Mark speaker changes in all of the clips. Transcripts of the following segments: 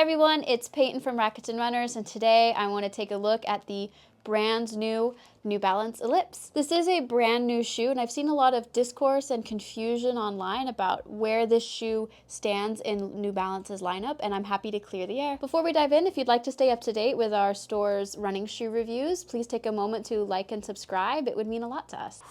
Speaker 1: everyone, it's Peyton from Rackets Runners, and today I want to take a look at the brand new New Balance Ellipse. This is a brand new shoe, and I've seen a lot of discourse and confusion online about where this shoe stands in New Balance's lineup, and I'm happy to clear the air. Before we dive in, if you'd like to stay up to date with our store's running shoe reviews, please take a moment to like and subscribe. It would mean a lot to us.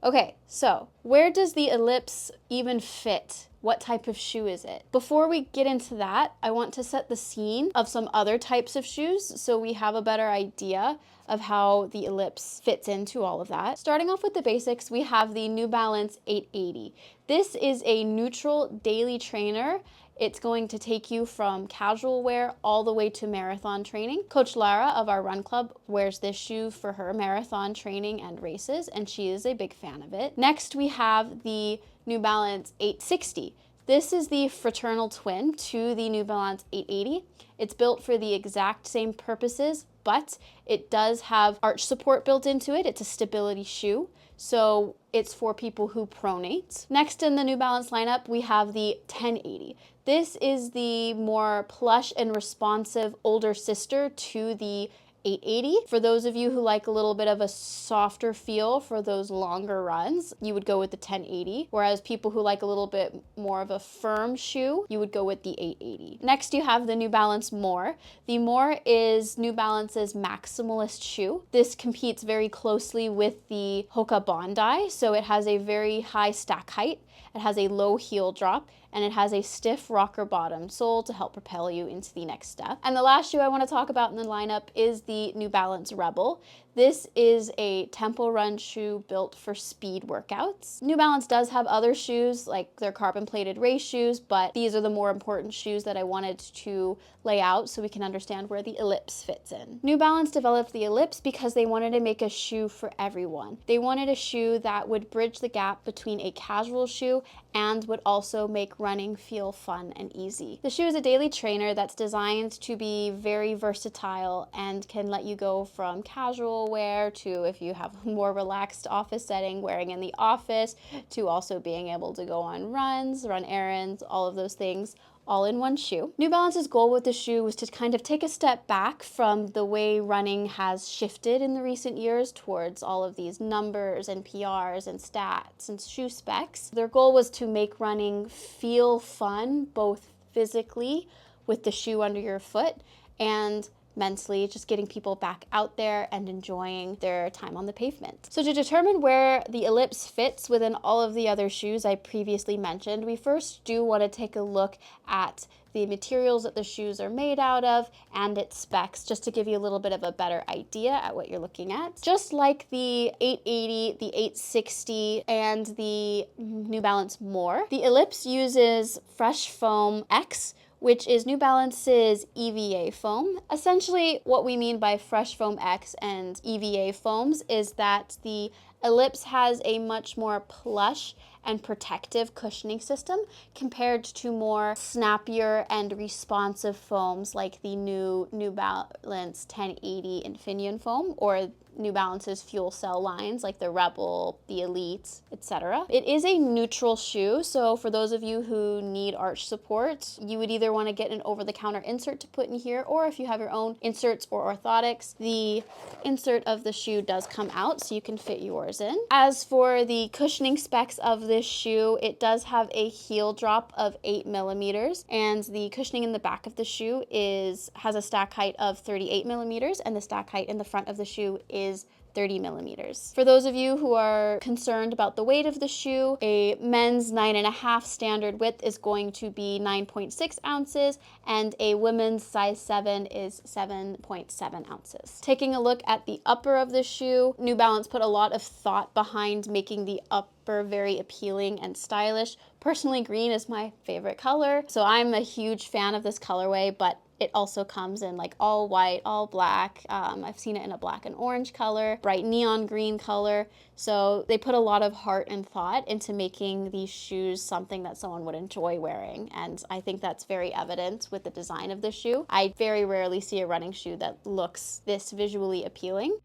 Speaker 1: Okay, so where does the Ellipse even fit? What type of shoe is it? Before we get into that, I want to set the scene of some other types of shoes so we have a better idea of how the Ellipse fits into all of that. Starting off with the basics, we have the New Balance 880. This is a neutral daily trainer. It's going to take you from casual wear all the way to marathon training. Coach Lara of our run club wears this shoe for her marathon training and races, and she is a big fan of it. Next, we have the New Balance 860. This is the fraternal twin to the New Balance 880. It's built for the exact same purposes, but it does have arch support built into it. It's a stability shoe, so it's for people who pronate. Next in the New Balance lineup, we have the 1080. This is the more plush and responsive older sister to the 880. For those of you who like a little bit of a softer feel for those longer runs, you would go with the 1080. Whereas people who like a little bit more of a firm shoe, you would go with the 880. Next, you have the New Balance More. The More is New Balance's maximalist shoe. This competes very closely with the Hoka Bondi, so it has a very high stack height. It has a low heel drop, and it has a stiff rocker bottom sole to help propel you into the next step. And the last shoe I want to talk about in the lineup is the New Balance Rebel. This is a tempo run shoe built for speed workouts. New Balance does have other shoes, like their carbon-plated race shoes, but these are the more important shoes that I wanted to lay out so we can understand where the Ellipse fits in. New Balance developed the Ellipse because they wanted to make a shoe for everyone. They wanted a shoe that would bridge the gap between a casual shoe and would also make running feel fun and easy. The shoe is a daily trainer that's designed to be very versatile and can let you go from casual wear to, if you have a more relaxed office setting, wearing in the office, to also being able to go on runs, run errands, all of those things, all in one shoe. New Balance's goal with the shoe was to kind of take a step back from the way running has shifted in the recent years towards all of these numbers and PRs and stats and shoe specs. Their goal was to make running feel fun, both physically with the shoe under your foot and mentally, just getting people back out there and enjoying their time on the pavement. So to determine where the Ellipse fits within all of the other shoes I previously mentioned, we first do want to take a look at the materials that the shoes are made out of and its specs, just to give you a little bit of a better idea at what you're looking at. Just like the 880, the 860, and the New Balance More, the Ellipse uses Fresh Foam X, which is New Balance's EVA foam. Essentially, what we mean by Fresh Foam X and EVA foams is that the Ellipse has a much more plush and protective cushioning system compared to more snappier and responsive foams like the new New Balance 1080 Infineon foam, or New Balance's fuel cell lines like the Rebel, the Elite, etc. It is a neutral shoe, so for those of you who need arch support, you would either want to get an over-the-counter insert to put in here, or if you have your own inserts or orthotics, the insert of the shoe does come out so you can fit yours in. As for the cushioning specs of this shoe, it does have a heel drop of 8 millimeters, and the cushioning in the back of the shoe has a stack height of 38 millimeters, and the stack height in the front of the shoe is 30 millimeters. For those of you who are concerned about the weight of the shoe, a men's 9.5 standard width is going to be 9.6 ounces, and a women's size 7 is 7.7 ounces. Taking a look at the upper of the shoe, New Balance put a lot of thought behind making the upper very appealing and stylish. Personally, green is my favorite color, so I'm a huge fan of this colorway, but it also comes in like all white, all black. I've seen it in a black and orange color, bright neon green color. So they put a lot of heart and thought into making these shoes something that someone would enjoy wearing. And I think that's very evident with the design of the shoe. I very rarely see a running shoe that looks this visually appealing.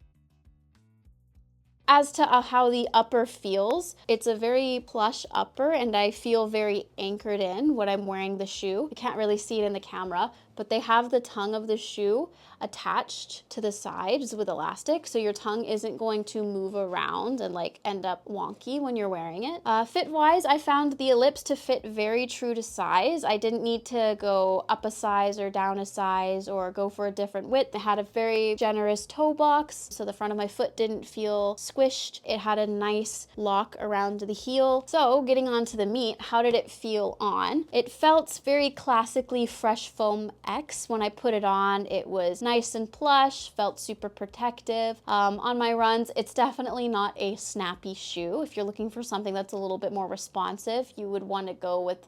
Speaker 1: As to how the upper feels, it's a very plush upper and I feel very anchored in when I'm wearing the shoe. You can't really see it in the camera, but they have the tongue of the shoe attached to the sides with elastic, so your tongue isn't going to move around and like end up wonky when you're wearing it. Fit-wise, I found the Ellipse to fit very true to size. I didn't need to go up a size or down a size or go for a different width. It had a very generous toe box, so the front of my foot didn't feel squished. It had a nice lock around the heel. So getting onto the meat, how did it feel on? It felt very classically Fresh Foam X. When I put it on, it was nice and plush, felt super protective. On my runs, it's definitely not a snappy shoe. If you're looking for something that's a little bit more responsive, you would want to go with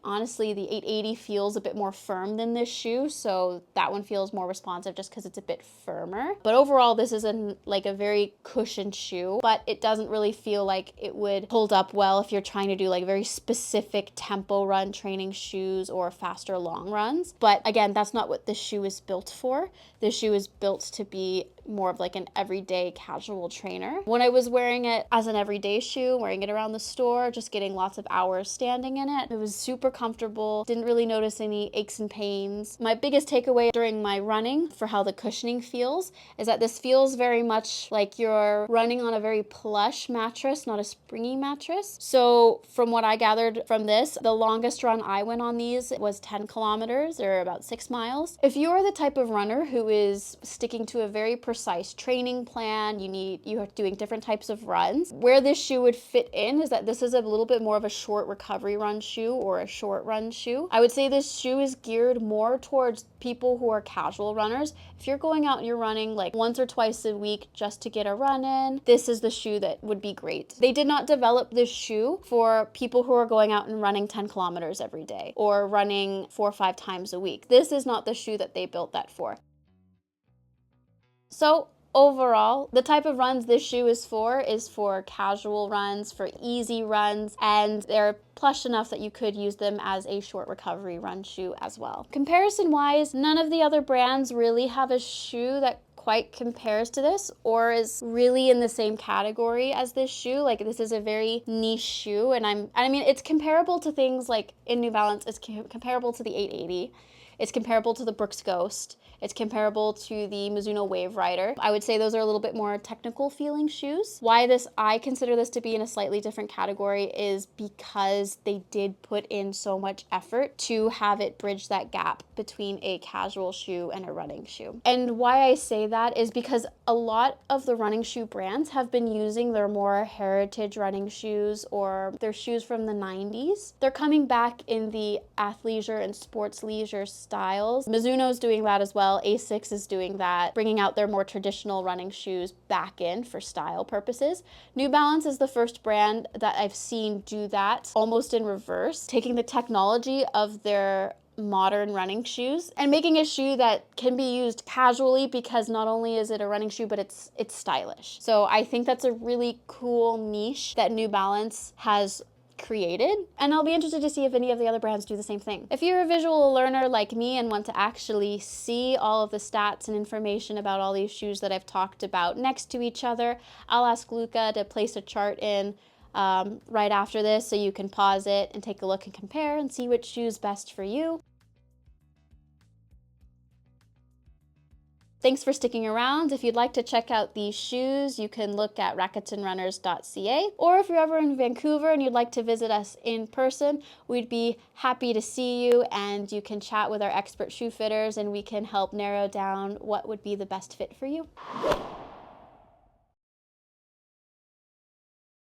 Speaker 1: honestly, the 880 feels a bit more firm than this shoe, so that one feels more responsive just because it's a bit firmer. But overall, this is a very cushioned shoe, but it doesn't really feel like it would hold up well if you're trying to do like very specific tempo run training shoes or faster long runs. But again, that's not what this shoe is built for. This shoe is built to be more of like an everyday casual trainer. When I was wearing it as an everyday shoe, wearing it around the store, just getting lots of hours standing in it, it was super comfortable. Didn't really notice any aches and pains. My biggest takeaway during my running for how the cushioning feels is that this feels very much like you're running on a very plush mattress, not a springy mattress. So from what I gathered from this, the longest run I went on these was 10 kilometers or about 6 miles. If you are the type of runner who is sticking to a very precise training plan, you are doing different types of runs, where this shoe would fit in is that this is a little bit more of a short recovery run shoe or a short run shoe. I would say this shoe is geared more towards people who are casual runners. If you're going out and you're running like once or twice a week just to get a run in, this is the shoe that would be great. They did not develop this shoe for people who are going out and running 10 kilometers every day or running 4 or 5 times a week. This is not the shoe that they built that for. So overall, the type of runs this shoe is for casual runs, for easy runs, and they're plush enough that you could use them as a short recovery run shoe as well. Comparison-wise, none of the other brands really have a shoe that quite compares to this or is really in the same category as this shoe. Like, this is a very niche shoe, and I mean, it's comparable to things like in New Balance, it's comparable to the 880. It's comparable to the Brooks Ghost. It's comparable to the Mizuno Wave Rider. I would say those are a little bit more technical feeling shoes. Why I consider this to be in a slightly different category is because they did put in so much effort to have it bridge that gap between a casual shoe and a running shoe. And why I say that is because a lot of the running shoe brands have been using their more heritage running shoes or their shoes from the 90s. They're coming back in the athleisure and sports leisure styles. Mizuno's doing that as well. Asics is doing that, bringing out their more traditional running shoes back in for style purposes. New Balance is the first brand that I've seen do that almost in reverse, taking the technology of their modern running shoes and making a shoe that can be used casually, because not only is it a running shoe, but it's stylish. So I think that's a really cool niche that New Balance has created, and I'll be interested to see if any of the other brands do the same thing. If you're a visual learner like me and want to actually see all of the stats and information about all these shoes that I've talked about next to each other, I'll ask Luca to place a chart in right after this so you can pause it and take a look and compare and see which shoe is best for you. Thanks for sticking around. If you'd like to check out these shoes, you can look at racketsandrunners.ca. Or if you're ever in Vancouver and you'd like to visit us in person, we'd be happy to see you, and you can chat with our expert shoe fitters and we can help narrow down what would be the best fit for you.